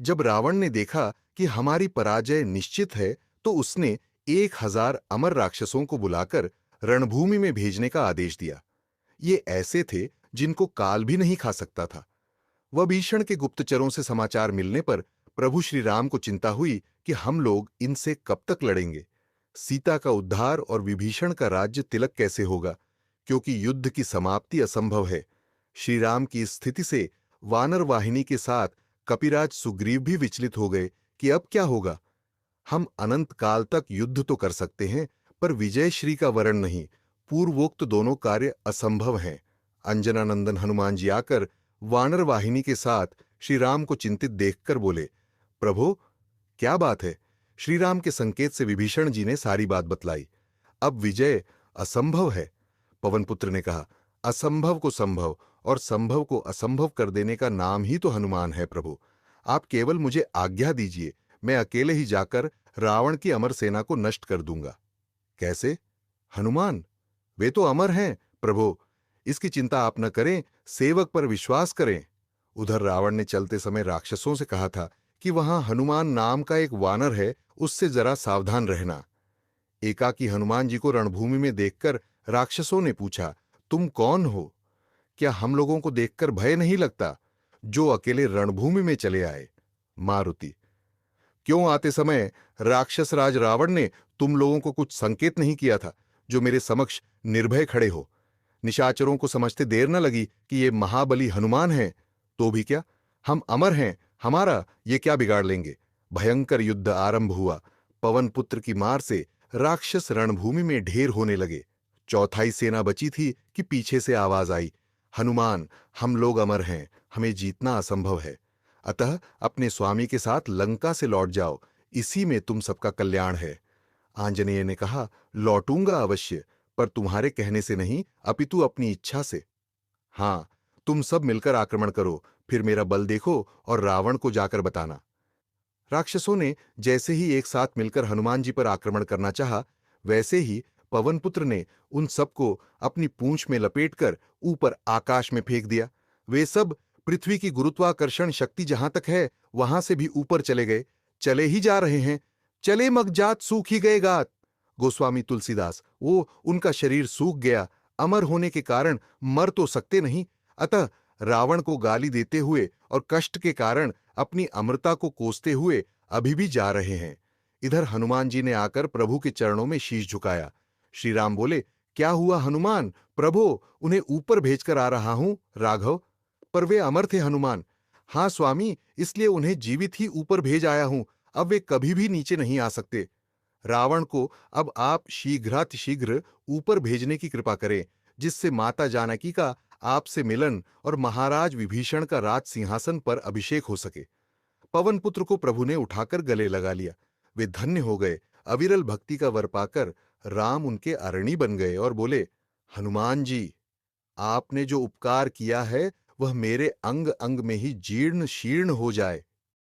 जब रावण ने देखा कि हमारी पराजय निश्चित है, तो उसने 1000 अमर राक्षसों को बुलाकर रणभूमि में भेजने का आदेश दिया। ये ऐसे थे जिनको काल भी नहीं खा सकता था। वह भीषण के गुप्तचरों से समाचार मिलने पर प्रभु श्री राम को चिंता हुई कि हम लोग इनसे कब तक लड़ेंगे। सीता का उद्धार और विभीषण का राज्य तिलक कैसे होगा, क्योंकि युद्ध की समाप्ति असंभव है। श्री राम की इस स्थिति से वानर वाहिनी के साथ कपिराज सुग्रीव भी विचलित हो गए कि अब क्या होगा। हम अनंत काल तक युद्ध तो कर सकते हैं, पर विजय श्री का वरण नहीं। पूर्वोक्त दोनों कार्य असंभव हैं। अंजनानंदन हनुमान जी आकर वानर वाहिनी के साथ श्री राम को चिंतित देखकर बोले, प्रभो, क्या बात है? श्री राम के संकेत से विभीषण जी ने सारी बात बतलाई। अब विजय असंभव है। पवनपुत्र ने कहा, असंभव को संभव और संभव को असंभव कर देने का नाम ही तो हनुमान है प्रभु। आप केवल मुझे आज्ञा दीजिए, मैं अकेले ही जाकर रावण की अमर सेना को नष्ट कर दूंगा। कैसे? हनुमान, वे तो अमर हैं प्रभु। इसकी चिंता आप न करें, सेवक पर विश्वास करें। उधर रावण ने चलते समय राक्षसों से कहा था कि वहां हनुमान नाम का एक वानर है, उससे जरा सावधान रहना। एकाकी हनुमान जी को रणभूमि में देखकर राक्षसों ने पूछा, तुम कौन हो? क्या हम लोगों को देखकर भय नहीं लगता, जो अकेले रणभूमि में चले आए? मारुति, क्यों आते समय राक्षस राज रावण ने तुम लोगों को कुछ संकेत नहीं किया था, जो मेरे समक्ष निर्भय खड़े हो? निशाचरों को समझते देर न लगी कि ये महाबली हनुमान हैं। तो भी क्या, हम अमर हैं, हमारा ये क्या बिगाड़ लेंगे? भयंकर युद्ध आरंभ हुआ। पवन पुत्र की मार से राक्षस रणभूमि में ढेर होने लगे। चौथाई सेना बची थी कि पीछे से आवाज आई, हनुमान, हम लोग अमर हैं, हमें जीतना असंभव है। अतः अपने स्वामी के साथ लंका से लौट जाओ, इसी में तुम सबका कल्याण है। आंजनेय ने कहा, लौटूंगा अवश्य, पर तुम्हारे कहने से नहीं, अपितु अपनी इच्छा से। हां, तुम सब मिलकर आक्रमण करो, फिर मेरा बल देखो और रावण को जाकर बताना। राक्षसों ने जैसे ही एक साथ मिलकर हनुमान जी पर आक्रमण करना चाहा, वैसे ही पवनपुत्र ने उन सबको अपनी पूंछ में लपेटकर ऊपर आकाश में फेंक दिया। वे सब पृथ्वी की गुरुत्वाकर्षण शक्ति जहां तक है, वहां से भी ऊपर चले गए। चले ही जा रहे हैं, चले मगजात सूख ही गए गात। गोस्वामी तुलसीदास, वो उनका शरीर सूख गया। अमर होने के कारण मर तो सकते नहीं, अतः रावण को गाली देते हुए और कष्ट के कारण अपनी अमरता को कोसते हुए अभी भी जा रहे हैं। इधर हनुमान जी ने आकर प्रभु के चरणों में शीश झुकाया। श्री राम बोले, क्या हुआ हनुमान? प्रभु, उन्हें ऊपर भेजकर आ रहा हूं राघव। पर वे अमर थे हनुमान। हां स्वामी, इसलिए उन्हें जीवित ही ऊपर भेज आया हूं। अब वे कभी भी नीचे नहीं आ सकते। रावण को अब आप शीघ्रातिशीघ्र ऊपर भेजने की कृपा करें, जिससे माता जानकी का आपसे मिलन और महाराज विभीषण का राज सिंहासन पर अभिषेक हो सके। पवन पुत्र को प्रभु ने उठाकर गले लगा लिया। वे धन्य हो गए। अविरल भक्ति का वर पाकर राम उनके अरणी बन गए और बोले, हनुमान जी, आपने जो उपकार किया है, वह मेरे अंग अंग में ही जीर्ण शीर्ण हो जाए।